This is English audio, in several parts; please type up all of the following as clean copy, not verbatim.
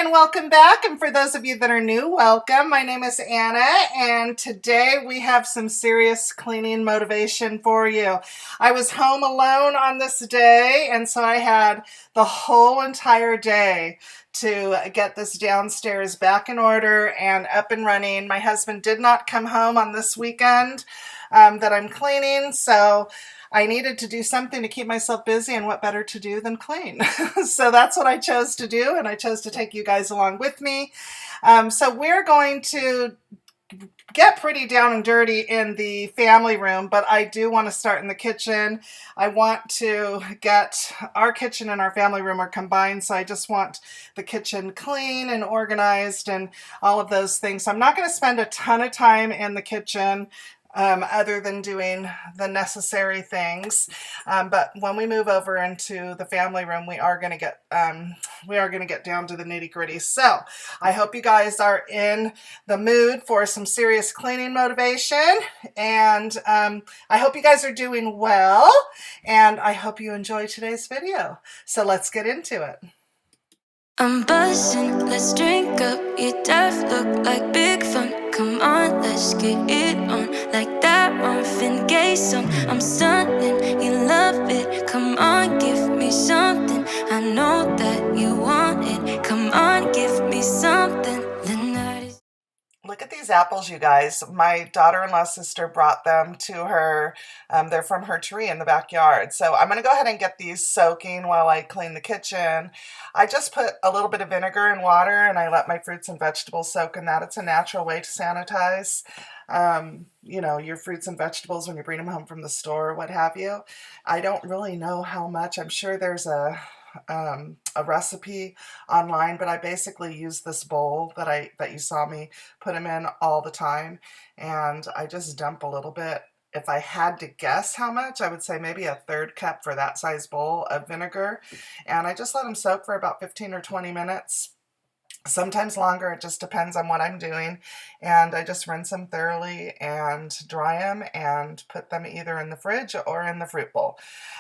and welcome back. And for those of you that are new, welcome. My name is Anna, and today we have some serious cleaning motivation for you. I was home alone on this day, and so I had the whole entire day to get this downstairs back in order and up and running. My husband did not come home on this weekend that I'm cleaning, so I needed to do something to keep myself busy, and what better to do than clean? So that's what I chose to do, and I chose to take you guys along with me. So we're going to get pretty down and dirty in the family room, but I do want to start in the kitchen. I want to get our kitchen and our family room are combined, so I just want the kitchen clean and organized and all of those things. So I'm not going to spend a ton of time in the kitchen other than doing the necessary things. But when we move over into the family room, we are going to get down to the nitty-gritty. So I hope you guys are in the mood for some serious cleaning motivation, and I hope you guys are doing well, and I hope you enjoy today's video. So let's get into it. I'm buzzing, let's drink up. Your death look like big fun. Come on, let's get it on. Like that Marvin Gaye song. I'm stunning, you love it. Come on, give me something. I know that you want it. Come on, give me something. The night is... Look at these apples, you guys. My daughter-in-law's sister brought them to her. They're from her tree in the backyard. So I'm going to go ahead and get these soaking while I clean the kitchen. I just put a little bit of vinegar in water, and I let my fruits and vegetables soak in that. It's a natural way to sanitize, you know, your fruits and vegetables when you bring them home from the store, what have you. I don't really know how much. I'm sure there's a recipe online, but I basically use this bowl that you saw me put them in all the time, and I just dump a little bit. If I had to guess how much, I would say maybe a third cup for that size bowl of vinegar, and I just let them soak for about 15 or 20 minutes. Sometimes longer, it just depends on what I'm doing, and I just rinse them thoroughly and dry them and put them either in the fridge or in the fruit bowl.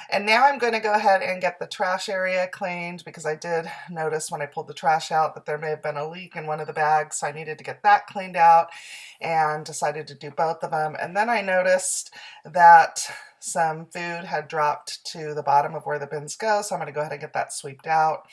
And now I'm going to go ahead and get the trash area cleaned, because I did notice when I pulled the trash out that there may have been a leak in one of the bags, so I needed to get that cleaned out and decided to do both of them. And then I noticed that some food had dropped to the bottom of where the bins go, so I'm going to go ahead and get that sweeped out.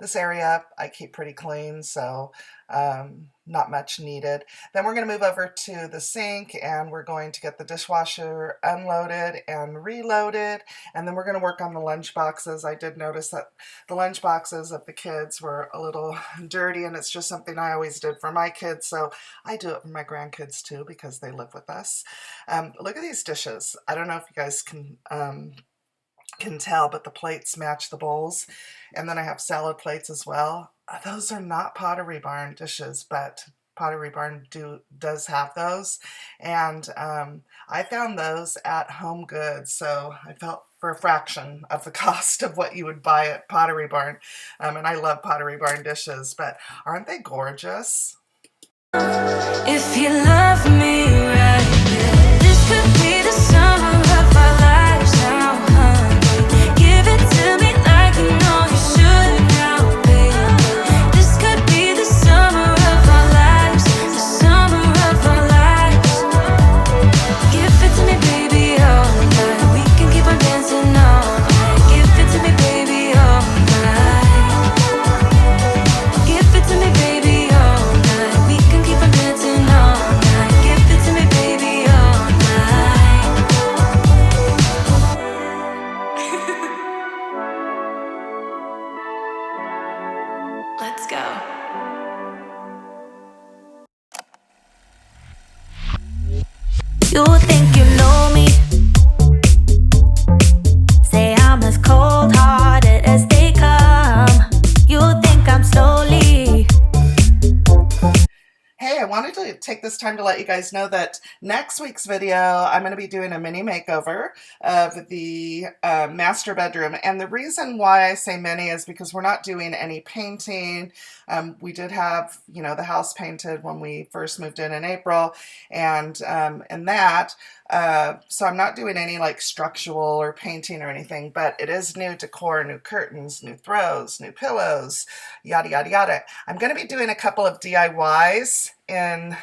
This area I keep pretty clean, so not much needed. Then we're going to move over to the sink, and we're going to get the dishwasher unloaded and reloaded, and then we're going to work on the lunch boxes. I did notice that the lunch boxes of the kids were a little dirty, and it's just something I always did for my kids, so I do it for my grandkids too, because they live with us. Look at these dishes. I don't know if you guys can tell, but the plates match the bowls, and then I have salad plates as well. Those are not Pottery Barn dishes, but Pottery Barn does have those, and I found those at Home Goods, so I felt for a fraction of the cost of what you would buy at Pottery Barn, and I love Pottery Barn dishes, but aren't they gorgeous? If you love me right, yeah, this could be the summer of our lives now, honey. Give it to me like you know you should now, baby. This could be the summer of our lives, the summer of our lives. Give it to me, baby, all night. We can keep on dancing all night. Give it to me, baby, all night. Give it to me, baby, all night. We can keep on dancing all night. Give it to me, baby. wanted to take this time to let you guys know that next week's video, I'm going to be doing a mini makeover of the master bedroom. And the reason why I say mini is because we're not doing any painting. We did have, the house painted when we first moved in April, and that. So I'm not doing any like structural or painting or anything, but it is new decor, new curtains, new throws, new pillows, yada, yada, yada. I'm going to be doing a couple of DIYs and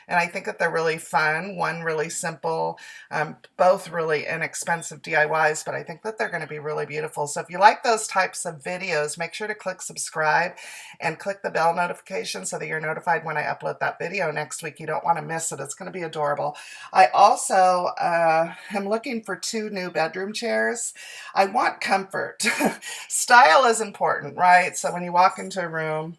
I think that they're really fun. One really simple, both really inexpensive DIYs, but I think that they're going to be really beautiful. So if you like those types of videos, make sure to click subscribe and click the bell notification so that you're notified when I upload that video next week. You don't want to miss it. It's going to be adorable. I also am looking for 2 new bedroom chairs. I want comfort. Style is important, right? So when you walk into a room,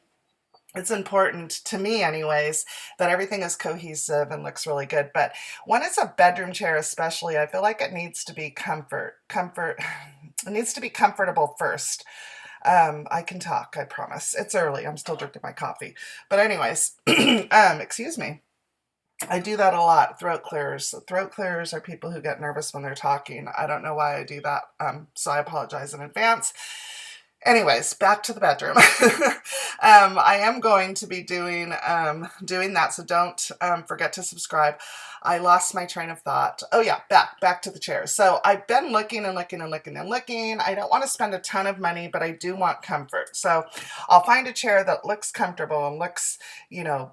it's important to me anyways that everything is cohesive and looks really good. But when it's a bedroom chair especially, I feel like it needs to be comfort. It needs to be comfortable first. I can talk, I promise. It's early. I'm still drinking my coffee. But anyways, excuse me. I do that a lot, throat clearers. Throat clearers are people who get nervous when they're talking. I don't know why I do that, so I apologize in advance. Anyways, back to the bedroom. I am going to be doing that, so don't forget to subscribe. I lost my train of thought. Oh yeah, back to the chairs. So I've been looking and looking and looking and looking. I don't want to spend a ton of money, but I do want comfort. So I'll find a chair that looks comfortable and looks,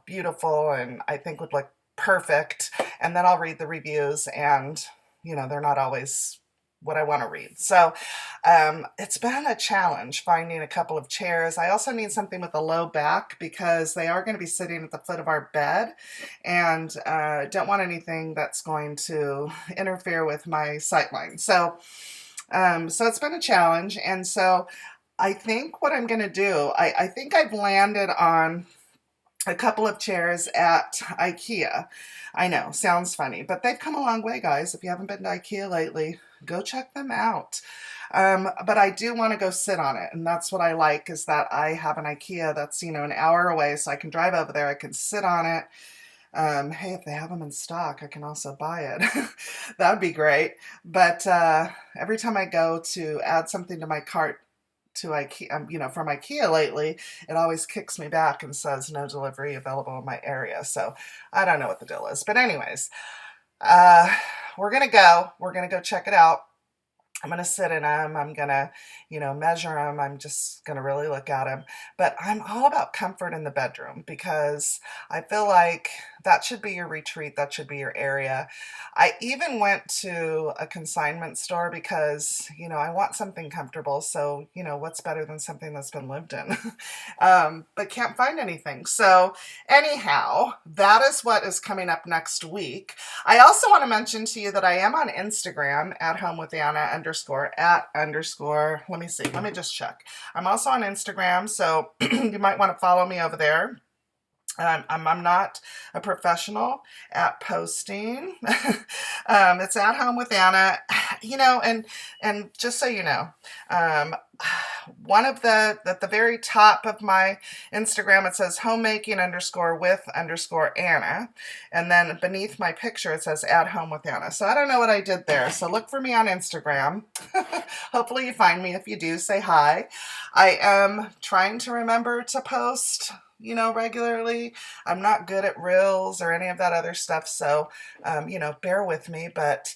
beautiful, and I think would look perfect. And then I'll read the reviews, and they're not always what I want to read. So it's been a challenge finding a couple of chairs. I also need something with a low back because they are going to be sitting at the foot of our bed, and don't want anything that's going to interfere with my sightline. So it's been a challenge, and so I think what I'm going to do, I think I've landed on a couple of chairs at IKEA. I know, sounds funny, but they've come a long way, guys. If you haven't been to IKEA lately, go check them out. But I do want to go sit on it, and that's what I like, is that I have an IKEA that's, an hour away, so I can drive over there, I can sit on it. Hey, if they have them in stock, I can also buy it. That would be great. But every time I go to add something to my cart, to IKEA, from IKEA lately, it always kicks me back and says no delivery available in my area. So I don't know what the deal is. But anyways, we're going to go check it out. I'm going to sit in them. I'm going to, measure them. I'm just going to really look at them. But I'm all about comfort in the bedroom because I feel like that should be your retreat. That should be your area. I even went to a consignment store because, I want something comfortable. So, what's better than something that's been lived in? But can't find anything. So anyhow, that is what is coming up next week. I also want to mention to you that I am on Instagram at home with Anna _@_ let me see, let me just check. I'm also on Instagram, so you might want to follow me over there. I'm not a professional at posting. It's at home with Anna, and just so you know, one of at the very top of my Instagram, it says homemaking _with _Anna. And then beneath my picture, it says at home with Anna. So I don't know what I did there. So look for me on Instagram. Hopefully you find me. If you do, say hi. I am trying to remember to post regularly. I'm not good at reels or any of that other stuff, so, bear with me. But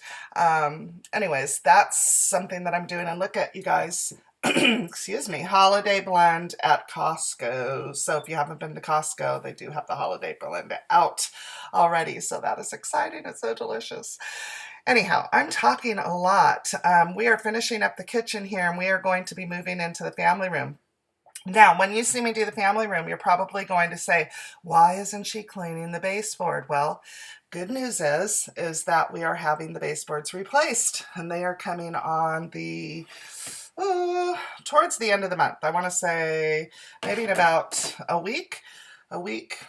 anyways, that's something that I'm doing. And look at, you guys, excuse me, holiday blend at Costco. So if you haven't been to Costco, they do have the holiday blend out already. So that is exciting. It's so delicious. Anyhow, I'm talking a lot. We are finishing up the kitchen here, and we are going to be moving into the family room. Now, when you see me do the family room, you're probably going to say, why isn't she cleaning the baseboard? Well, good news is that we are having the baseboards replaced, and they are coming on towards the end of the month. I want to say maybe in about a week,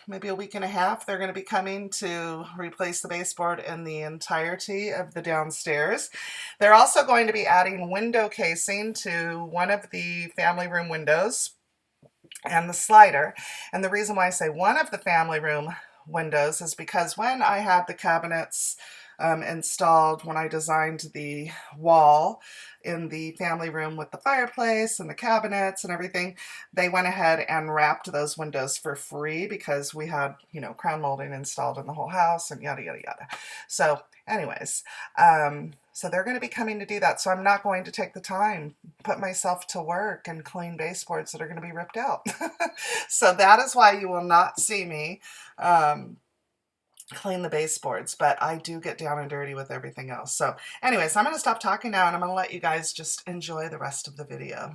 maybe a week and a half, they're going to be coming to replace the baseboard in the entirety of the downstairs. They're also going to be adding window casing to one of the family room windows. and the slider. And the reason why I say one of the family room windows is because when I had the cabinets installed, when I designed the wall in the family room with the fireplace and the cabinets and everything, they went ahead and wrapped those windows for free because we had, crown molding installed in the whole house and yada, yada, yada. So anyways, so they're going to be coming to do that. So I'm not going to take the time, put myself to work and clean baseboards that are going to be ripped out. So that is why you will not see me clean the baseboards, but I do get down and dirty with everything else. So anyways, I'm going to stop talking now and I'm going to let you guys just enjoy the rest of the video.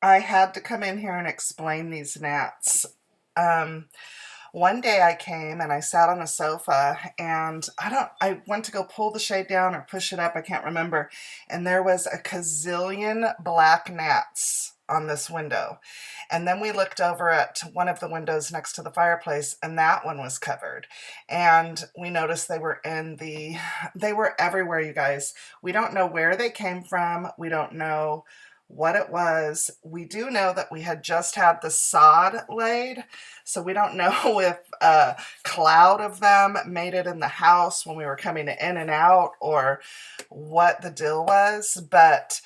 I had to come in here and explain these gnats. Um, One day I came and I sat on a sofa and I went to go pull the shade down or push it up, I can't remember, and there was a gazillion black gnats on this window. And then we looked over at one of the windows next to the fireplace and that one was covered. And we noticed they were everywhere, you guys. We don't know where they came from. We don't know what it was. We do know that we had just had the sod laid, so we don't know if a cloud of them made it in the house when we were coming in and out or what the deal was, but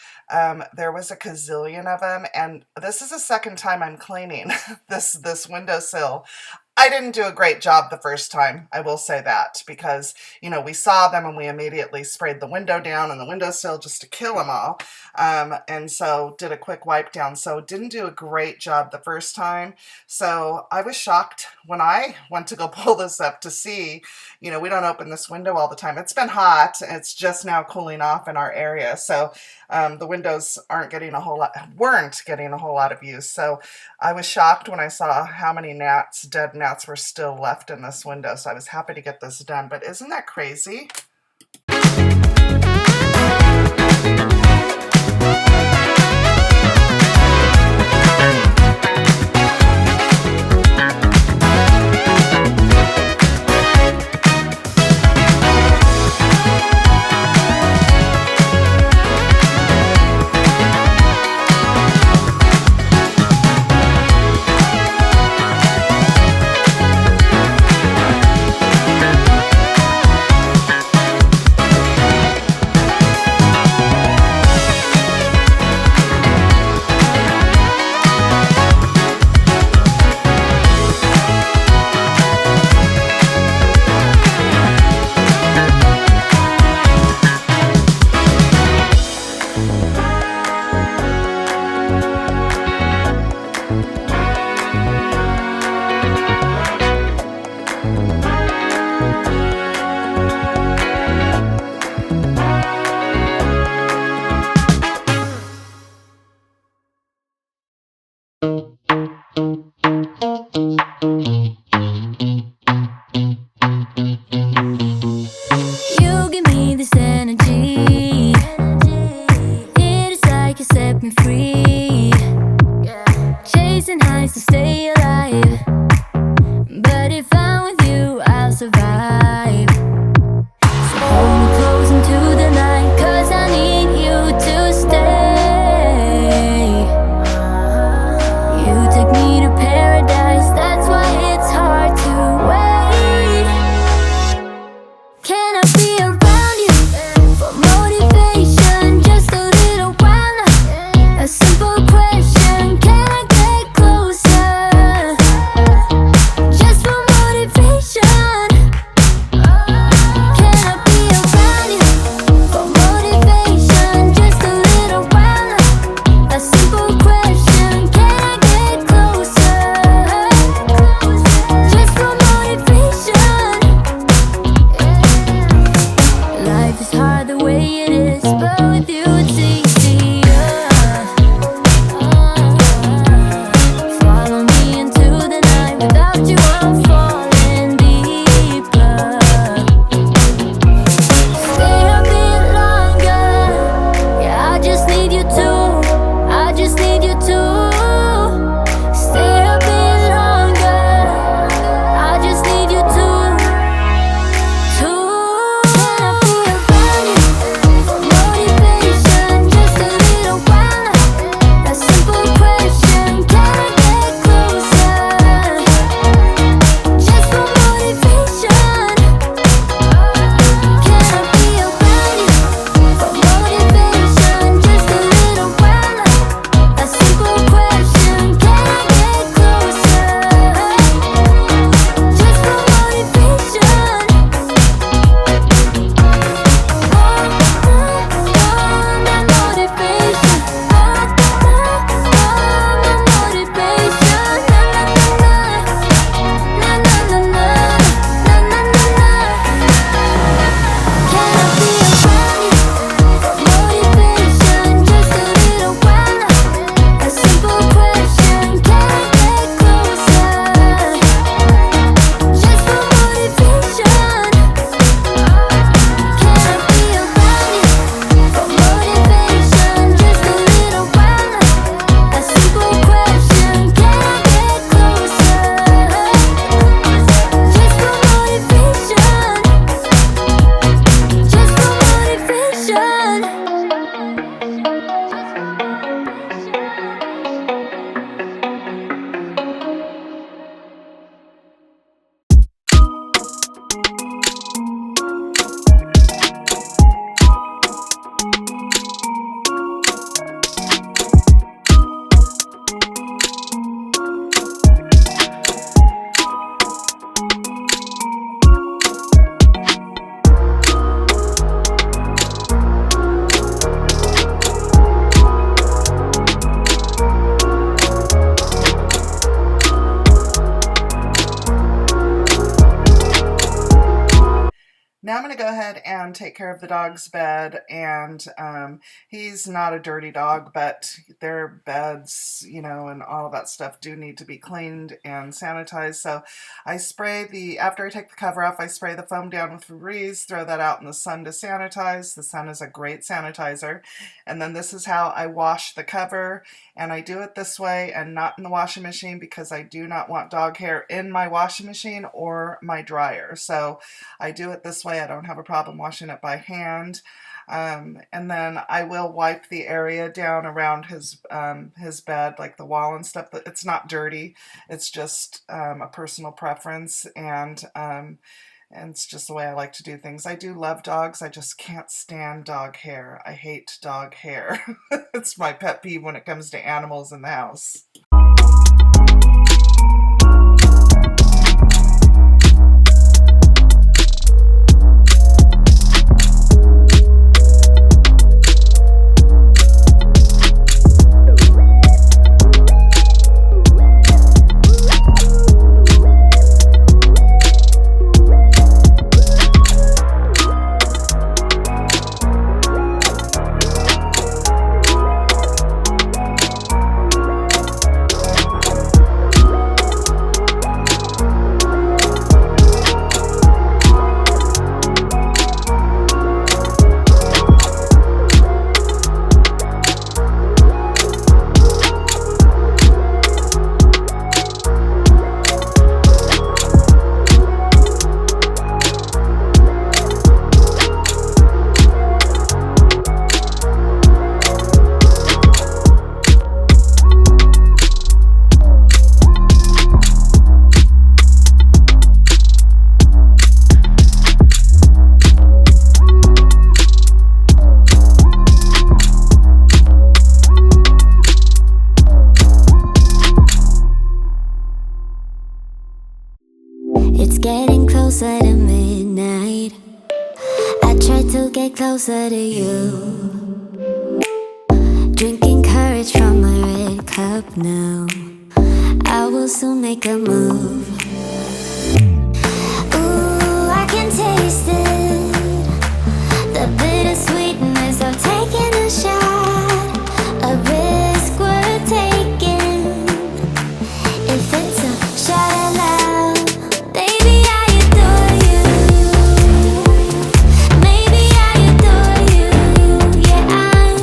there was a gazillion of them, and this is the second time I'm cleaning this windowsill. I didn't do a great job the first time, I will say that, because, we saw them and we immediately sprayed the window down and the windowsill just to kill them all. And so did a quick wipe down. So didn't do a great job the first time. So I was shocked when I went to go pull this up to see, we don't open this window all the time. It's been hot. It's just now cooling off in our area. So the windows weren't getting a whole lot of use. So I was shocked when I saw how many dead gnats were still left in this window. So I was happy to get this done. But isn't that crazy? You give me this energy. It is like you set me free. Chasing highs to stay alive. But if I'm with you, I'll survive. So hold me close into the night, 'cause I need you to stay. You take me to paradise, that's why it's hard to wait. Can I be around you for motivation just a little while now? and take care of the dog's bed. And he's not a dirty dog, but their beds, and all of that stuff do need to be cleaned and sanitized. So after I take the cover off, I spray the foam down with Febreze, throw that out in the sun to sanitize. The sun is a great sanitizer. And then this is how I wash the cover. And I do it this way and not in the washing machine because I do not want dog hair in my washing machine or my dryer. So I do it this way. I don't have a problem washing it by hand. And then I will wipe the area down around his bed, like the wall and stuff. But it's not dirty. It's just a personal preference, and it's just the way I like to do things. I do love dogs. I just can't stand dog hair. I hate dog hair. It's my pet peeve when it comes to animals in the house. It's getting closer to midnight. I try to get closer to you. Drinking courage from my red cup now. I will soon make a move. Ooh, I can taste it. The bittersweetness of taking a shot. A risk worth taking. If it's a shot at love, baby, I adore you. Maybe I adore you. Yeah, I'm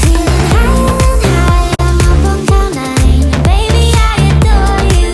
feeling higher and higher. I'm up on cloud nine. Baby, I adore you.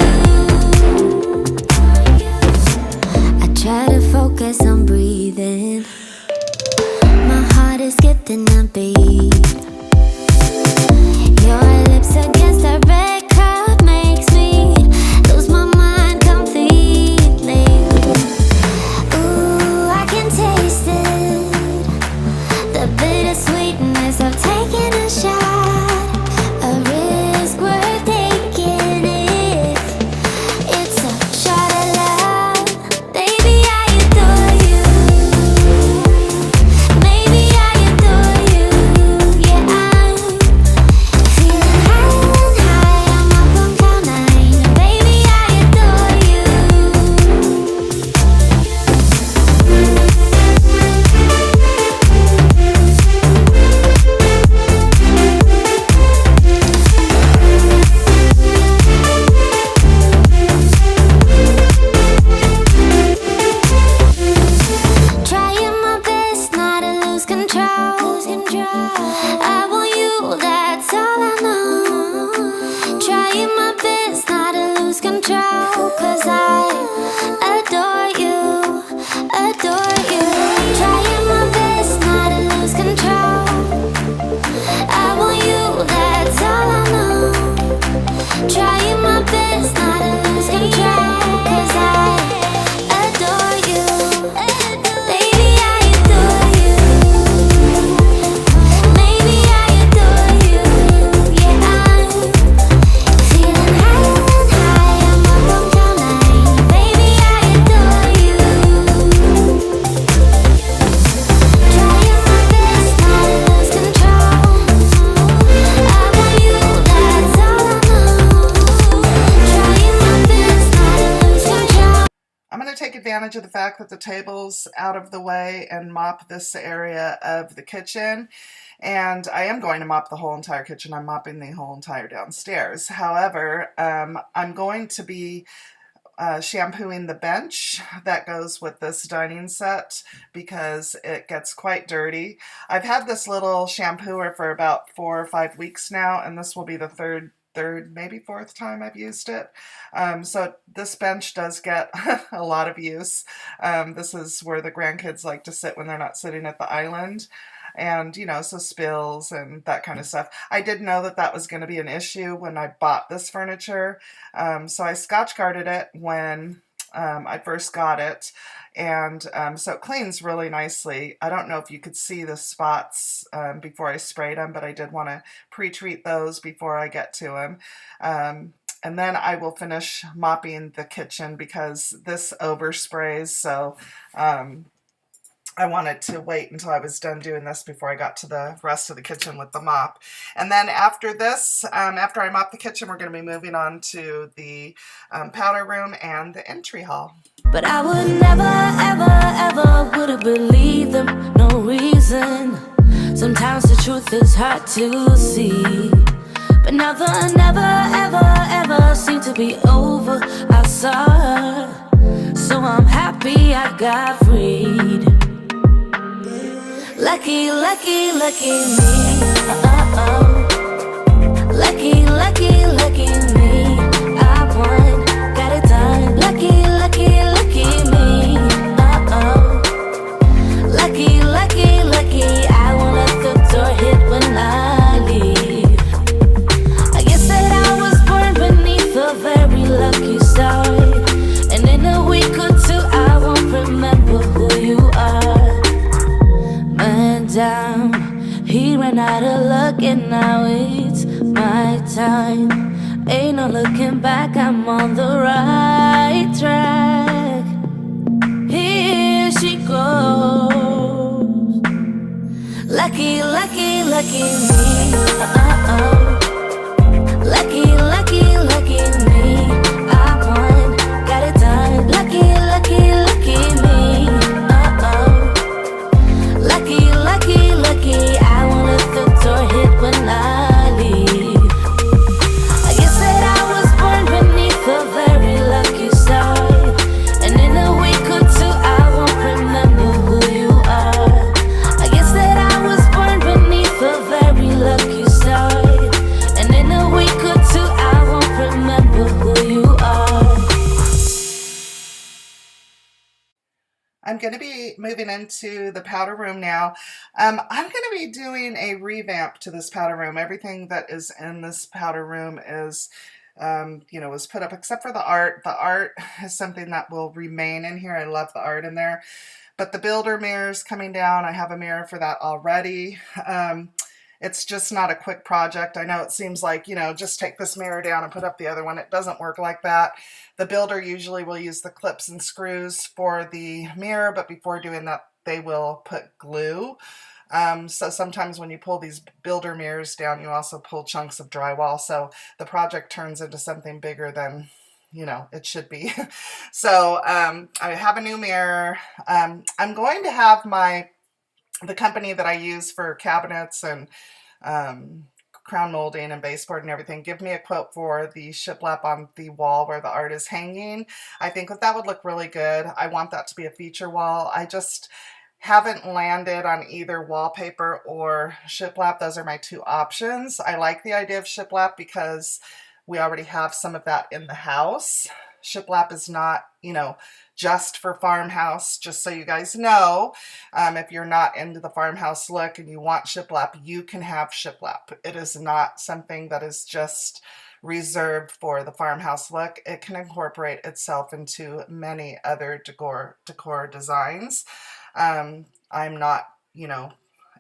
advantage of the fact that the table's out of the way and mop this area of the kitchen. And I am going to mop the whole entire kitchen. I'm mopping the whole entire downstairs. However, I'm going to be shampooing the bench that goes with this dining set because it gets quite dirty. I've had this little shampooer for about 4 or 5 weeks now, and this will be the third, maybe fourth time I've used it. So this bench does get a lot of use. This is where the grandkids like to sit when they're not sitting at the island. And, so spills and that kind of stuff. I did know that that was going to be an issue when I bought this furniture. So I Scotch guarded it when I first got it. And so it cleans really nicely. I don't know if you could see the spots before I sprayed them, but I did want to pre-treat those before I get to them. And then I will finish mopping the kitchen because this oversprays. So I wanted to wait until I was done doing this before I got to the rest of the kitchen with the mop. And then after this, after I mop the kitchen, we're going to be moving on to the powder room and the entry hall. But I would never, ever, ever would have believed them, no reason. Sometimes the truth is hard to see. But now the never, ever, ever seemed to be over. I saw her, so I'm happy I got freed. Lucky, lucky, lucky me. Lucky, lucky, lucky me. I won, got it done. Lucky, lucky, lucky me. Lucky, lucky, lucky. I won't let the door hit when I leave. I guess that I was born beneath a very lucky star. And in a week or two I won't remember who you are. Man down, he ran out of luck and now it's my time. Ain't no looking back, I'm on the right track. Here she goes. Lucky, lucky, lucky me. Lucky, lucky, lucky me. I won, got it done. Lucky, lucky, lucky me. Lucky, lucky, lucky. I won't let the door hit when I leave. I guess that I was born beneath a very lucky star. And in a week or two I won't remember who you are. I guess that I was born beneath a very lucky star. And in a week or two I won't remember who you are. I'm going to be moving into the powder room now. I'm going to be doing a revamp to this powder room. Everything that is in this powder room is, was put up except for the art. The art is something that will remain in here. I love the art in there. But the builder mirrors coming down, I have a mirror for that already. It's just not a quick project. I know it seems like, just take this mirror down and put up the other one. It doesn't work like that. The builder usually will use the clips and screws for the mirror, but before doing that, they will put glue. So sometimes when you pull these builder mirrors down, you also pull chunks of drywall. So the project turns into something bigger than, it should be. So I have a new mirror. I'm going to have the company that I use for cabinets and crown molding and baseboard and everything give me a quote for the shiplap on the wall where the art is hanging. I think that would look really good. I want that to be a feature wall. I just haven't landed on either wallpaper or shiplap. Those are my two options. I like the idea of shiplap because we already have some of that in the house. Shiplap is not, just for farmhouse, just so you guys know. If you're not into the farmhouse look and you want shiplap, you can have shiplap. It is not something that is just reserved for the farmhouse look. It can incorporate itself into many other decor designs. I'm not,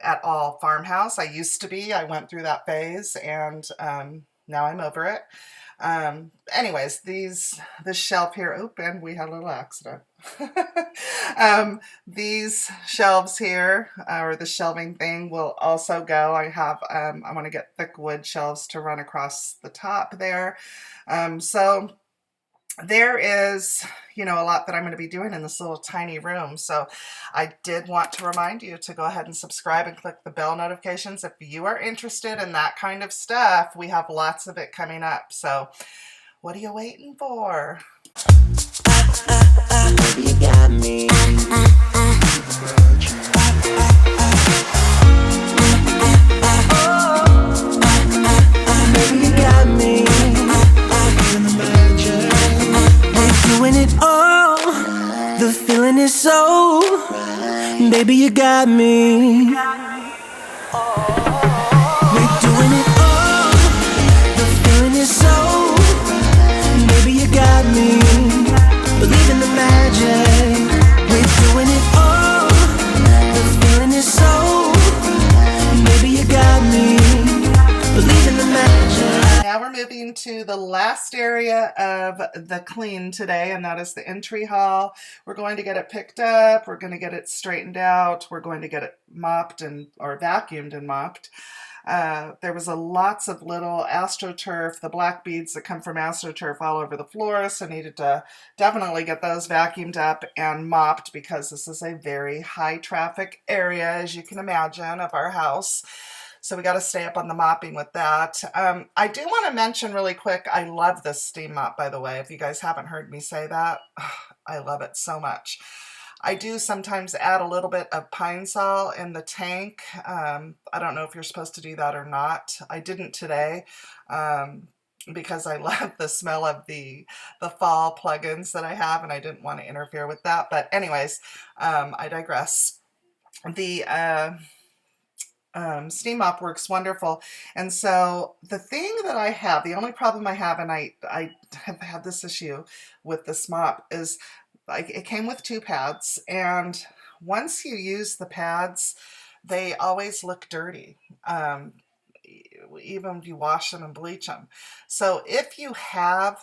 at all farmhouse. I used to be. I went through that phase and now I'm over it. Anyways, this shelf here opened. We had a little accident. These shelves here, or the shelving thing, will also go. I want to get thick wood shelves to run across the top there. So there is, a lot that I'm going to be doing in this little tiny room. So I did want to remind you to go ahead and subscribe and click the bell notifications if you are interested in that kind of stuff. We have lots of it coming up. So what are you waiting for? Baby, you got me. Baby, you got me. We're doing it all. The feeling is so. Baby, you got me. We're doing it all. The feeling is so. Baby, you got me. Believe in the magic. We're doing it all. The feeling is so. Baby, you got me. Believe in the magic. Now we're moving to the last area of the clean today, and that is the entry hall. We're going to get it picked up. We're going to get it straightened out. We're going to get it mopped or vacuumed and mopped. There was lots of little astroturf, the black beads that come from astroturf all over the floor, so needed to definitely get those vacuumed up and mopped because this is a very high traffic area, as you can imagine, of our house. So we got to stay up on the mopping with that. I do want to mention really quick, I love this steam mop, by the way. If you guys haven't heard me say that, I love it so much. I do sometimes add a little bit of pine sol in the tank. I don't know if you're supposed to do that or not. I didn't today because I love the smell of the fall plugins that I have, and I didn't want to interfere with that. But anyways, I digress. The steam mop works wonderful. And so the thing that I have, the only problem I have, and I have had this issue with this mop, is like it came with 2 pads, and once you use the pads, they always look dirty. Even if you wash them and bleach them. So if you have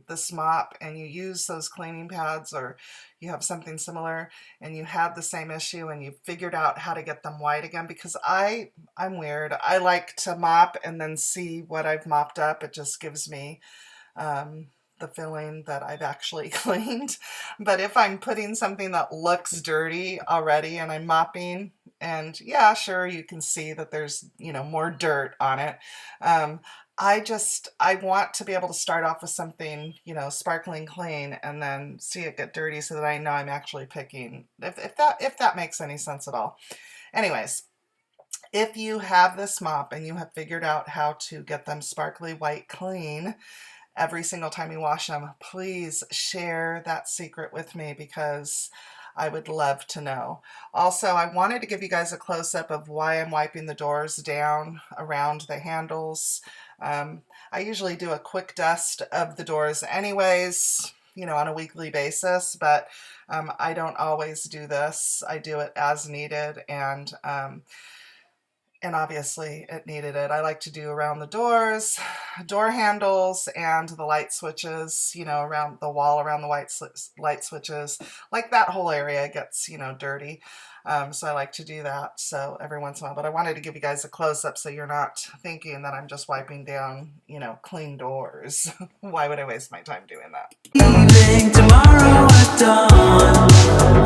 this mop and you use those cleaning pads, or you have something similar and you have the same issue and you figured out how to get them white again, because I'm weird. I like to mop and then see what I've mopped up. It just gives me the feeling that I've actually cleaned. But if I'm putting something that looks dirty already and I'm mopping, and yeah, sure, you can see that there's, more dirt on it. I want to be able to start off with something, sparkling clean, and then see it get dirty so that I know I'm actually picking, if that makes any sense at all. Anyways, if you have this mop and you have figured out how to get them sparkly white clean every single time you wash them, please share that secret with me, because I would love to know. Also, I wanted to give you guys a close-up of why I'm wiping the doors down around the handles. I usually do a quick dust of the doors anyways, on a weekly basis, but I don't always do this. I do it as needed, and obviously it needed it. I like to do around the doors, door handles, and the light switches, around the wall, around the light switches. Like that whole area gets, dirty. So I like to do that. So every once in a while, but I wanted to give you guys a close up so you're not thinking that I'm just wiping down, clean doors. Why would I waste my time doing that? Evening tomorrow at dawn.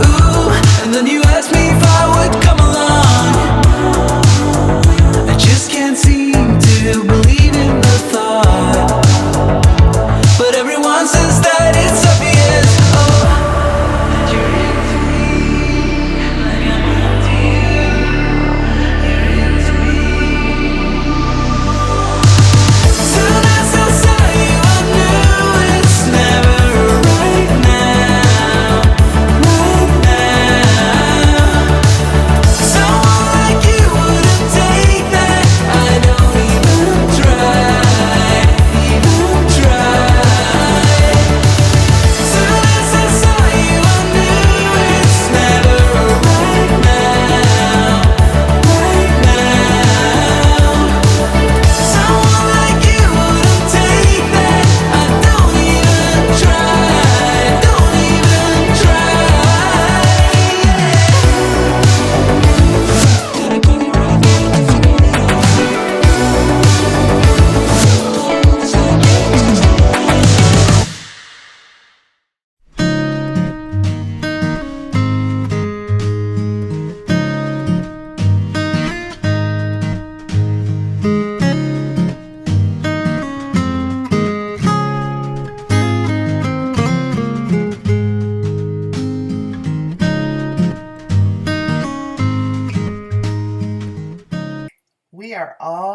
Ooh, and then you asked me if I would come along. I just can't seem to believe in the thought, but everyone says that it's obvious. Oh, you're into me, like I'm into you. You're into me. Soon as I saw you, I knew it's never right now, right now. So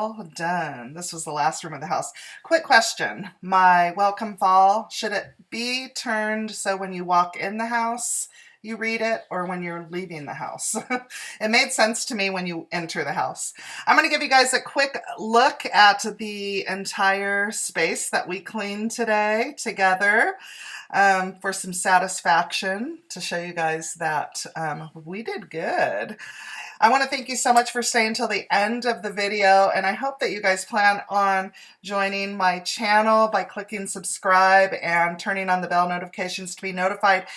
all done. This was the last room of the house. Quick question. My welcome fall, should it be turned so when you walk in the house, you read it, or when you're leaving the house? It made sense to me when you enter the house. I'm going to give you guys a quick look at the entire space that we cleaned today together for some satisfaction, to show you guys that we did good. I want to thank you so much for staying till the end of the video, and I hope that you guys plan on joining my channel by clicking subscribe and turning on the bell notifications to be notified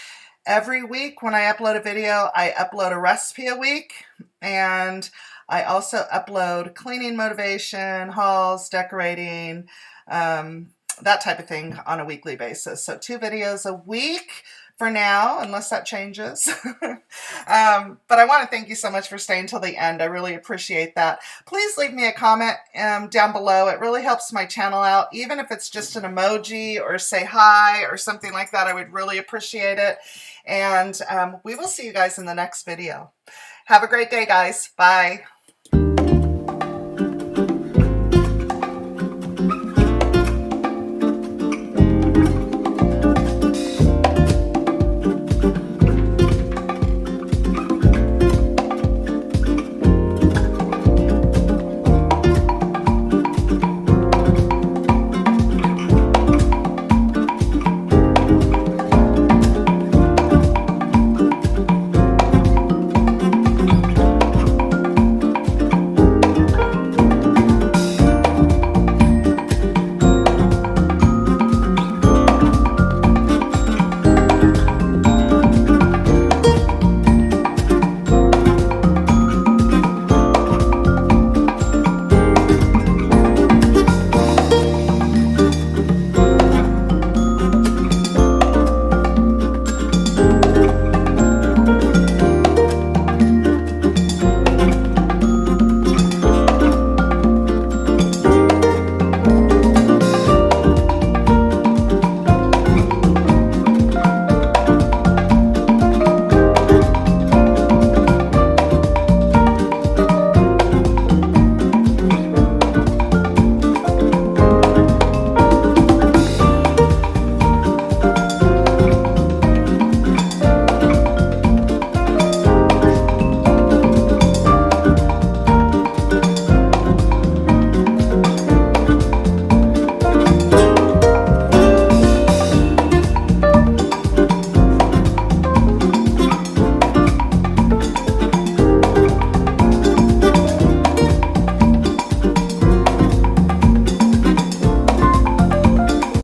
every week when I upload a video. I upload a recipe a week, and I also upload cleaning motivation, hauls, decorating, that type of thing on a weekly basis. So 2 videos a week for now, unless that changes. But I want to thank you so much for staying till the end. I really appreciate that. Please leave me a comment down below. It really helps my channel out. Even if it's just an emoji or say hi or something like that, I would really appreciate it. And we will see you guys in the next video. Have a great day, guys. Bye.